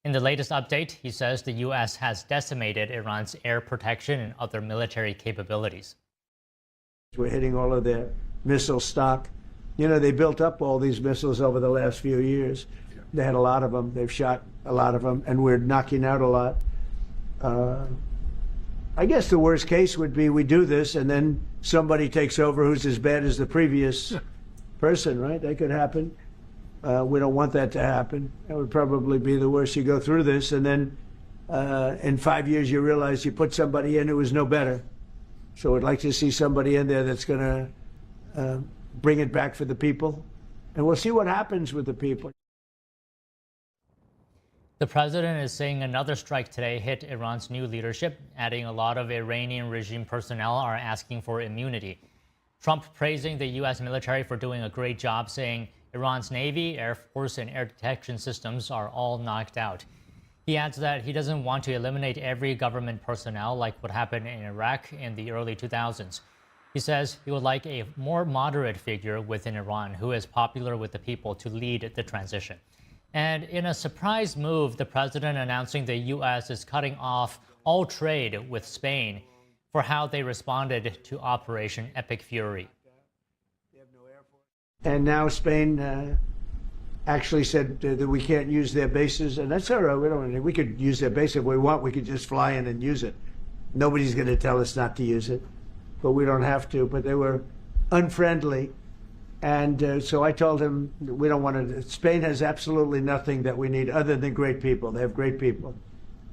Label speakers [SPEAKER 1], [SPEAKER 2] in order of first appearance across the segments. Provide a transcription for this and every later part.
[SPEAKER 1] In the latest update, he says the U.S. has decimated Iran's air protection and other military capabilities.
[SPEAKER 2] We're hitting all of their missile stock. You know, they built up all these missiles over the last few years. They had a lot of them. They've shot a lot of them, and we're knocking out a lot. I guess the worst case would be we do this, and then somebody takes over who's as bad as the previous person, right? That could happen. We don't want that to happen. That would probably be the worst. You go through this, and then in 5 years you realize you put somebody in who was no better. So I'd like to see somebody in there that's going to bring it back for the people. And we'll see what happens with the people.
[SPEAKER 1] The president is saying another strike today hit Iran's new leadership, adding a lot of Iranian regime personnel are asking for immunity. Trump praising the U.S. military for doing a great job, saying Iran's Navy, Air Force, and air detection systems are all knocked out. He adds that he doesn't want to eliminate every government personnel like what happened in Iraq in the early 2000s. He says he would like a more moderate figure within Iran who is popular with the people to lead the transition. And in a surprise move, the president announcing the U.S. is cutting off all trade with Spain for how they responded to Operation Epic Fury.
[SPEAKER 2] And now Spain actually said that we can't use their bases, and that's all right. We could use their base if we want. We could just fly in and use it. Nobody's going to tell us not to use it, but we don't have to. But they were unfriendly. And so I told him we don't want to. Spain has absolutely nothing that we need other than great people. They have great people,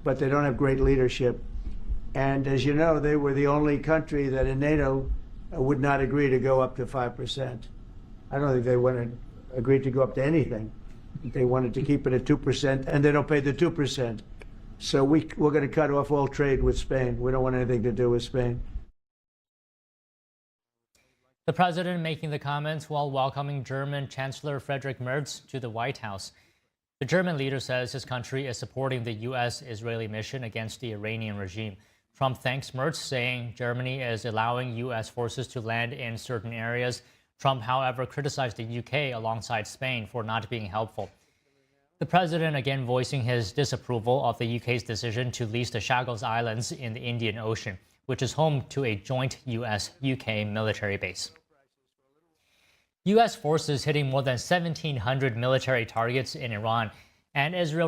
[SPEAKER 2] but they don't have great leadership. And as you know, they were the only country that in NATO would not agree to go up to 5%. I don't think they agreed to go up to anything. They wanted to keep it at 2%, and they don't pay the 2%. So we're going to cut off all trade with Spain. We don't want anything to do with Spain.
[SPEAKER 1] The president making the comments while welcoming German Chancellor Friedrich Merz to the White House. The German leader says his country is supporting the U.S.-Israeli mission against the Iranian regime. Trump thanks Merz, saying Germany is allowing U.S. forces to land in certain areas. Trump, however, criticized the UK alongside Spain for not being helpful. The president again voicing his disapproval of the UK's decision to lease the Chagos Islands in the Indian Ocean, which is home to a joint U.S.-UK military base. U.S. forces hitting more than 1,700 military targets in Iran, and Israel